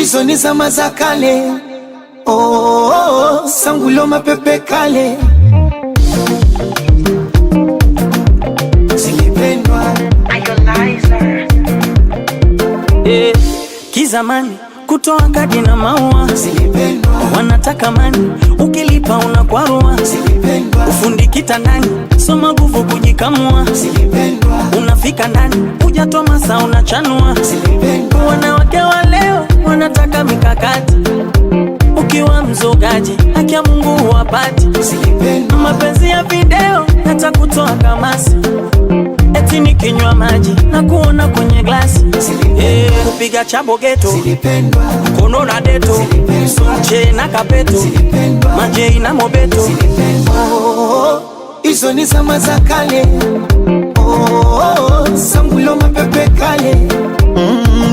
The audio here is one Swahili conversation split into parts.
hizo ni zama za kale. Sangulo mapepe kale. Zilipendwa. Kizamani kutoa kadi na maua. Zilipendwa. Wanataka mani, ukilipa unakwarua. Zilipendwa. Ufundi kitandani, soma nguvu kujikamua. Zilipendwa. Unafika ndani, hujatoa masaa unachanua. Zilipendwa. Wanawake wa leo wanataka mikakati. Ukiwa mzogaji, haki ya Mungu huwapati. Zilipendwa. Mapenzi ya video yatakutoa kamasi. Eti nikinywa maji na kuona kwenye glasi. Kupiga chabo geto. Zilipendwa. Kono na deto. Sunche na kapeto. Zilipendwa. Majei na mobeto. Zilipendwa. Hizo ni zama za kale. Sangulo mapepe kale.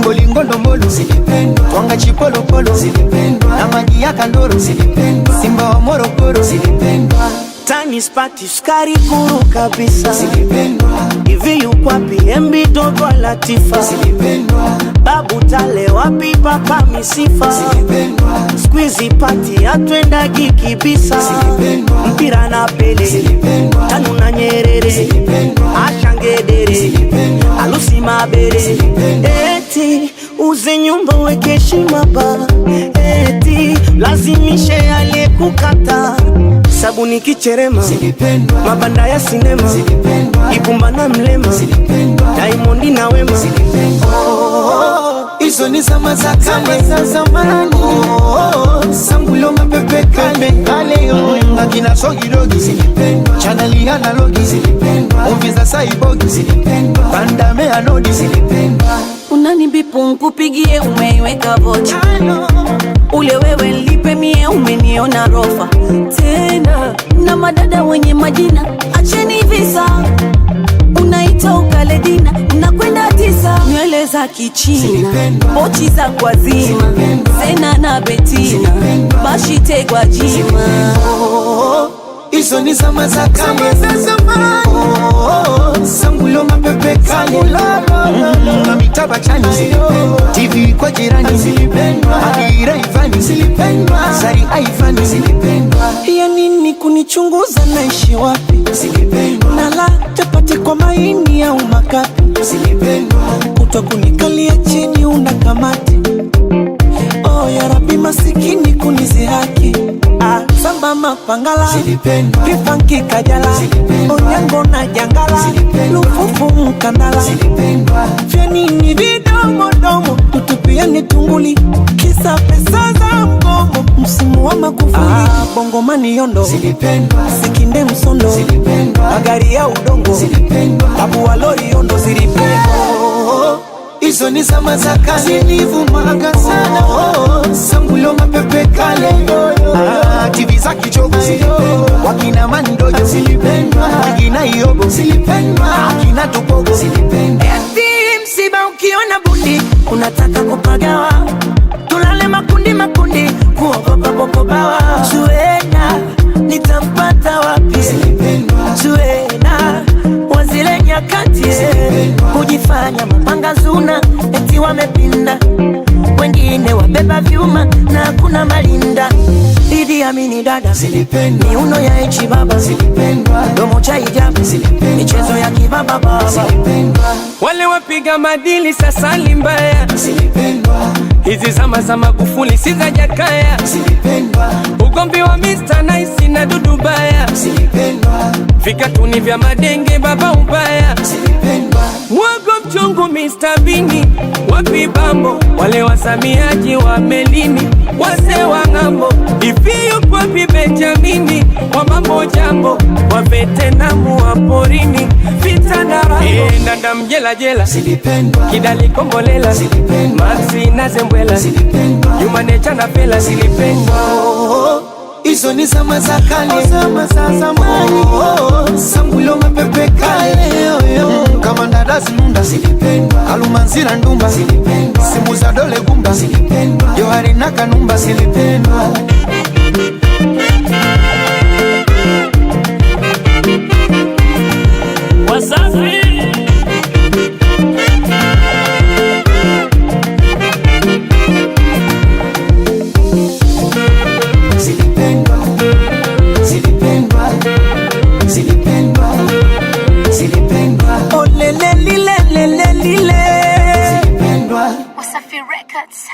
Bolingo ndombolo. Zilipendwa. Twanga chipolo polo. Zilipendwa. Na maji ya kandoro. Zilipendwa. Simba wa Morogoro. Zilipendwa. Tani spati skari kuru kabisa. Zilipendwa. Hivi yukwapi MB Dogo Latifa. Zilipendwa. Babu Tale wapi papa misifa. Zilipendwa. Squeezy party atwenda gikibisa. Zilipendwa. Mpira na Pele. Zilipendwa. Tanu na Nyerere. Zilipendwa. Ashangedere. Zilipendwa. Alusi Mabere. Zilipendwa. Eti uze nyumba weke heshima ba. Eti lazimishe aliyekukata. Sabuni kicherema. Zilipendwa. Mabanda ya sinema. Zilipendwa. Ibumba na Mlema. Zilipendwa. Diamond na Wema. Zilipendwa. Hizo ni zama za kale. Za zamani. Sangulo mapepe kale. Akina Sogidogi. Zilipendwa. Chaneli analogi. Zilipendwa. Movie za Saibogi. Zilipendwa. Bandame anodi. Zilipendwa. Unanibipu nkupigie umeiweka vocha. Ule wewe lipe mie umeniona rofa. Tena na madada wenye majina acheni visa. Unaita ukaledina unakwenda tisa. Nywele za kichina, pochi za kwa zima. Zena na Betina, bashite kwa jima. Hizo ni zama za kale. Sangulo mapepe kale. Mamitaba chani. Zilipendwa. TV kwa jirani. Zilipendwa. Adira Ivani. Zilipendwa. Zari Ivani. Zilipendwa. Ya nini kunichunguza naishi wapi? Zilipendwa. Nala chapati kwa maini au makapi. Zilipendwa. Kutwa kunikalia chini unakamati. Ya Rabbi masikini kunizihaki. Samba mapangala. Zilipendwa. Kifanki kajala. Zilipendwa. Onyango na jangala. Zilipendwa. Lufufu mkandala. Zilipendwa. Fyenini vidomo domo. Tutupiani tunguli. Kisa pesa za mgomo. Msimu wa Magufuli. Bongo mani yondo. Zilipendwa. Sikinde msondo. Zilipendwa. Magari ya udongo. Zilipendwa. Abu walori yondo. Zilipendwa. Hizo ni zama za kale. Zilivumaga sana. Sangulo mapepe kale. TV za kichogo. Zilipendwa. Wakina Mandojo. Zilipendwa. Wakina Iyobo. Zilipendwa. Wakina Tupogo. Zilipendwa. Eti msiba ukiona bundi unataka kupagawa. Tulale makundi makundi kuogopa boko bawa. Zuena nitampata wapi? Zilipendwa. Zuena wazile nyakati. Kujifanya mapanga zuna eti wamepinda. Wengine wabeba vyuma na kuna malinda. Idi Amini dada. Zilipendwa. Miuno ya Echi baba. Zilipendwa. Domo cha hijabu. Zilipendwa. Michezo ya kibaba baba. Zilipendwa. Wale wapiga madili sasa limbaya. Zilipendwa. Hizi zama za Magufuli si za Jakaya. Zilipendwa. Ugombi wa Mr. Nice na Dudu Baya. Zilipendwa. Vikatuni vya madenge baba ubaya. Zilipendwa. Mwago mchungu Mr. Bini. Wapi bambo wale wasamiaji wa melini. Wase wa ngambo ifiyo kwa Benjamini. Wa mambo jambo wa Vetenamu wa porini. Vita na raho ndanda mjela jela. Zilipendwa. Kidali Kombolela. Zilipendwa. Maxi na Zembwela. Zilipendwa. Yuma Necha na Pela. Zilipendwa. Hizo ni zama za kale. Zama za zamani. Sangulo mapepe kale. Kama ndadazi nunda. Zilipendwa. Alumanzira ndumba. Zilipendwa. Simu za dole gumba. Zilipendwa. Johari na Kanumba. Zilipendwa. Wasafi. Records.